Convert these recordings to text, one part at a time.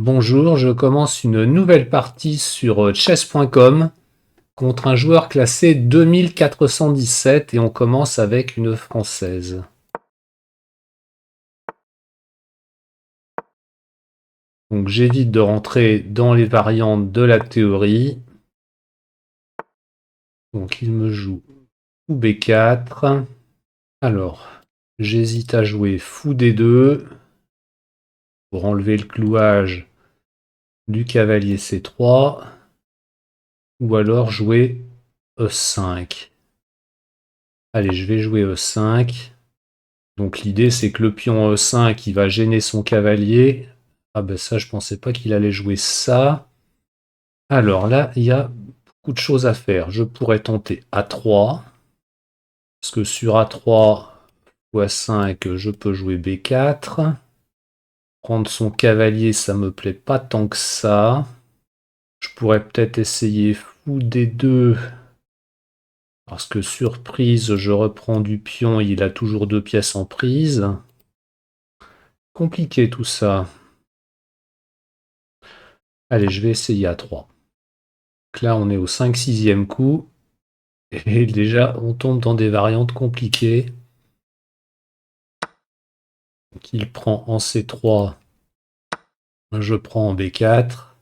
Bonjour, je commence une nouvelle partie sur chess.com contre un joueur classé 2417 et on commence avec une française. Donc j'évite de rentrer dans les variantes de la théorie. Donc il me joue fou B4. Alors, j'hésite à jouer fou D2 pour enlever le clouage du cavalier C3 ou alors jouer E5. Allez, je vais jouer E5. Donc l'idée c'est que le pion E5 il va gêner son cavalier. Ah ben ça je pensais pas qu'il allait jouer ça. Alors là il y a beaucoup de choses à faire. Je pourrais tenter A3. Parce que sur A3 x 5 je peux jouer B4. Prendre son cavalier ça me plaît pas tant que ça. Je pourrais peut-être essayer fou D2. Parce que surprise je reprends du pion, il a toujours deux pièces en prise. Compliqué tout ça. Allez, je vais essayer à 3. Donc là, on est au 5-6e coup. Et déjà, on tombe dans des variantes compliquées. Donc il prend en C3. Je prends en B4.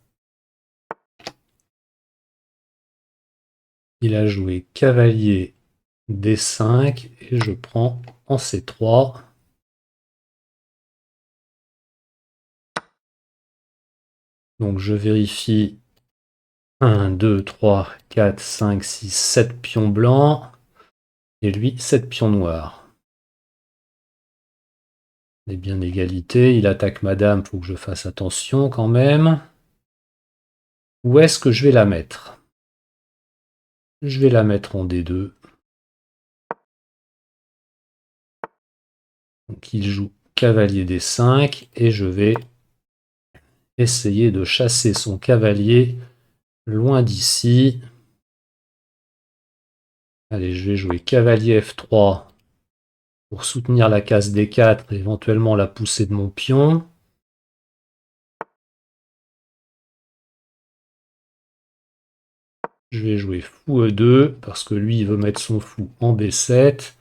Il a joué cavalier D5. Et je prends en C3. Donc je vérifie 1, 2, 3, 4, 5, 6, 7 pions blancs. Et lui, 7 pions noirs. On est bien égalité. Il attaque madame, faut que je fasse attention quand même. Où est-ce que je vais la mettre? Je vais la mettre en D2. Donc il joue cavalier D5 et je vais essayer de chasser son cavalier loin d'ici. Allez, je vais jouer cavalier F3 pour soutenir la case D4 et éventuellement la poussée de mon pion. Je vais jouer fou E2 parce que lui il veut mettre son fou en B7.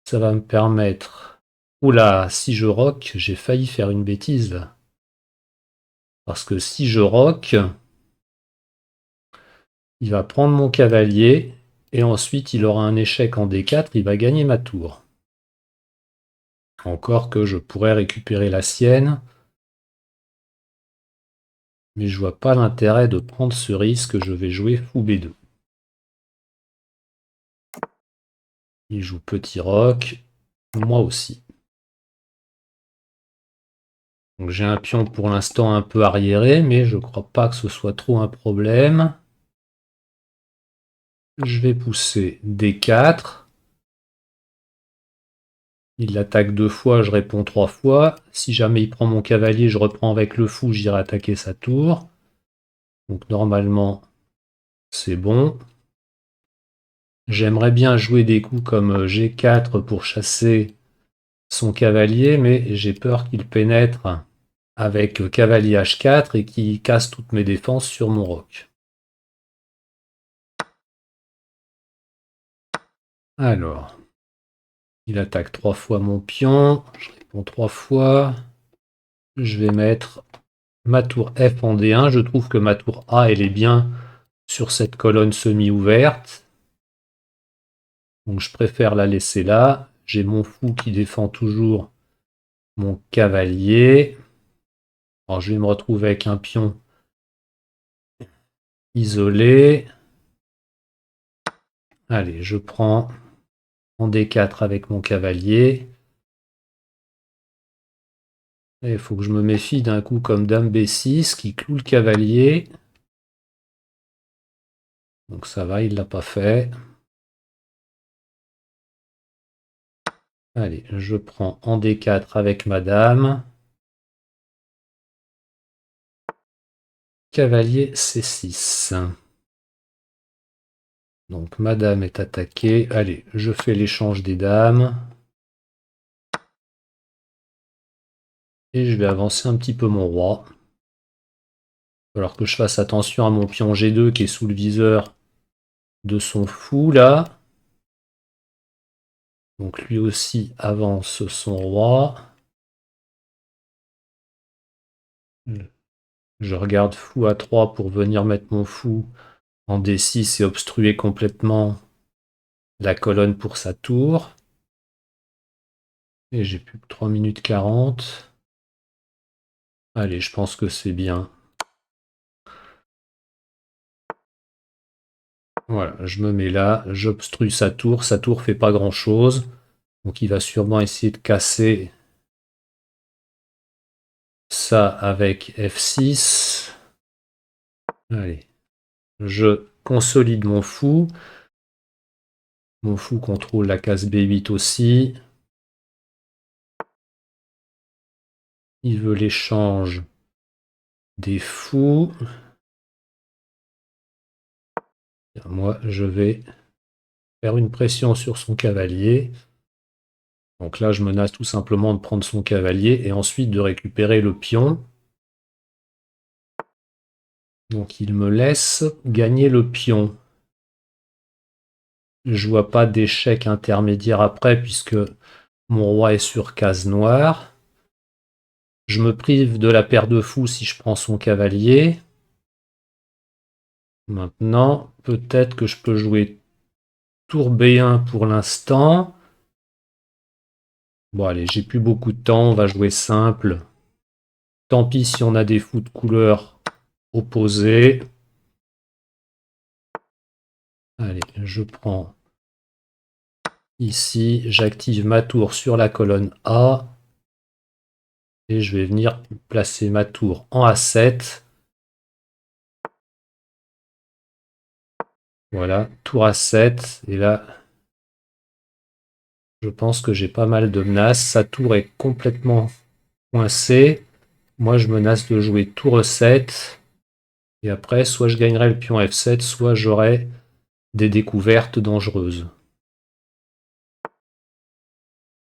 Ça va me permettre... Oula, si je roque, j'ai failli faire une bêtise là. Parce que si je roque, il va prendre mon cavalier et ensuite il aura un échec en D4, il va gagner ma tour. Encore que je pourrais récupérer la sienne. Mais je vois pas l'intérêt de prendre ce risque, je vais jouer fou B2. Il joue petit roc, moi aussi. Donc j'ai un pion pour l'instant un peu arriéré, mais je crois pas que ce soit trop un problème. Je vais pousser D4. Il attaque 2 fois, je réponds 3 fois. Si jamais il prend mon cavalier, je reprends avec le fou, j'irai attaquer sa tour. Donc normalement, c'est bon. J'aimerais bien jouer des coups comme G4 pour chasser son cavalier, mais j'ai peur qu'il pénètre avec cavalier H4 et qu'il casse toutes mes défenses sur mon roc. Alors, il attaque 3 fois mon pion, je réponds 3 fois. Je vais mettre ma tour F en D1. Je trouve que ma tour A, elle est bien sur cette colonne semi-ouverte. Donc je préfère la laisser là. J'ai mon fou qui défend toujours mon cavalier. Alors je vais me retrouver avec un pion isolé. Allez, je prends en D4 avec mon cavalier. Et il faut que je me méfie d'un coup comme dame B6 qui cloue le cavalier. Donc ça va, il ne l'a pas fait. Allez, je prends en D4 avec ma dame. Cavalier C6. Donc ma dame est attaquée. Allez, je fais l'échange des dames. Et je vais avancer un petit peu mon roi. falloir que je fasse attention à mon pion G2 qui est sous le viseur de son fou là. Donc lui aussi avance son roi. Je regarde fou à 3 pour venir mettre mon fou en D6 et obstruer complètement la colonne pour sa tour. Et j'ai plus que 3 minutes 40. Allez, je pense que c'est bien. Voilà, je me mets là, j'obstrue sa tour fait pas grand chose. Donc il va sûrement essayer de casser ça avec F6. Allez, je consolide mon fou. Mon fou contrôle la case B8 aussi. Il veut l'échange des fous. Moi, je vais faire une pression sur son cavalier. Donc là, je menace tout simplement de prendre son cavalier et ensuite de récupérer le pion. Donc il me laisse gagner le pion. Je vois pas d'échec intermédiaire après puisque mon roi est sur case noire. Je me prive de la paire de fous si je prends son cavalier. Maintenant, peut-être que je peux jouer tour B1 pour l'instant. Bon allez, j'ai plus beaucoup de temps, on va jouer simple. Tant pis si on a des fous de couleur opposées. Allez, je prends ici, j'active ma tour sur la colonne A. Et je vais venir placer ma tour en A7. Voilà, tour A7. Et là, je pense que j'ai pas mal de menaces. Sa tour est complètement coincée. Moi, je menace de jouer tour E7. Et après, soit je gagnerai le pion F7, soit j'aurai des découvertes dangereuses.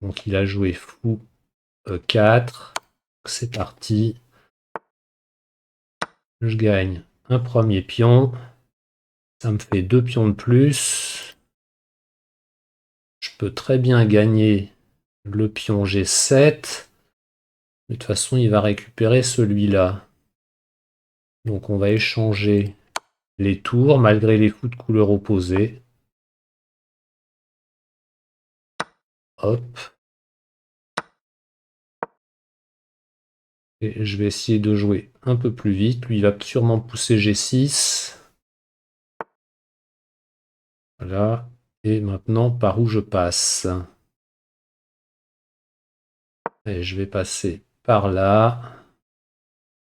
Donc il a joué fou E4. C'est parti. Je gagne un premier pion. Ça me fait 2 pions de plus. Je peux très bien gagner le pion G7. De toute façon, il va récupérer celui-là. Donc on va échanger les tours malgré les fous de couleur opposée. Hop. Et je vais essayer de jouer un peu plus vite. Lui, il va sûrement pousser G6. Voilà. Et maintenant, par où je passe? Et je vais passer par là.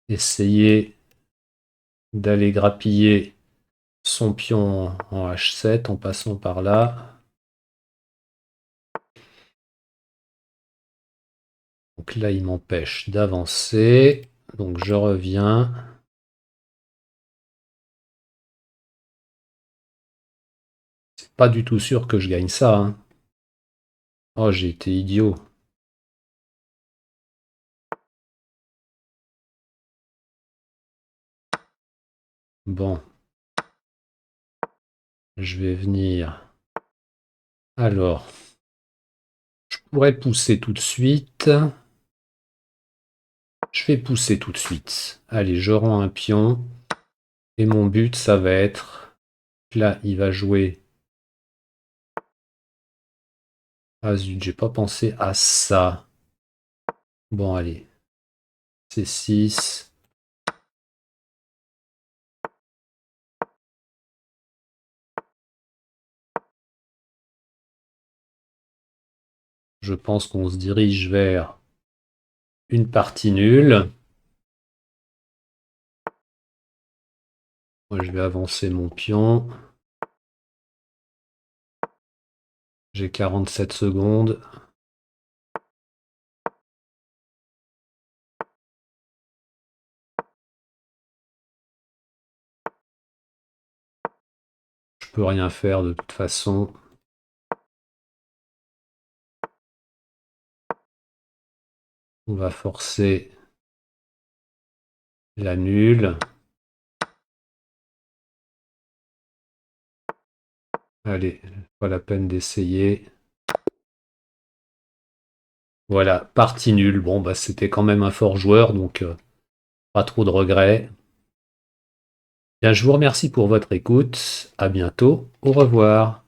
Essayer d'aller grappiller son pion en H7 en passant par là. Donc là, il m'empêche d'avancer. Donc je reviens. C'est pas du tout sûr que je gagne ça, hein. Oh, j'ai été idiot. Bon. Je vais venir. Alors, je pourrais pousser tout de suite. Je vais pousser tout de suite. Allez, je rends un pion. Et mon but, ça va être... Là, il va jouer... Ah zut, j'ai pas pensé à ça. Bon, allez. C6. Je pense qu'on se dirige vers une partie nulle. Moi, je vais avancer mon pion. J'ai 47 secondes. Je peux rien faire de toute façon. On va forcer la nulle. Allez, pas la peine d'essayer. Voilà, partie nulle. Bon, bah, c'était quand même un fort joueur, donc pas trop de regrets. Bien, je vous remercie pour votre écoute. À bientôt. Au revoir.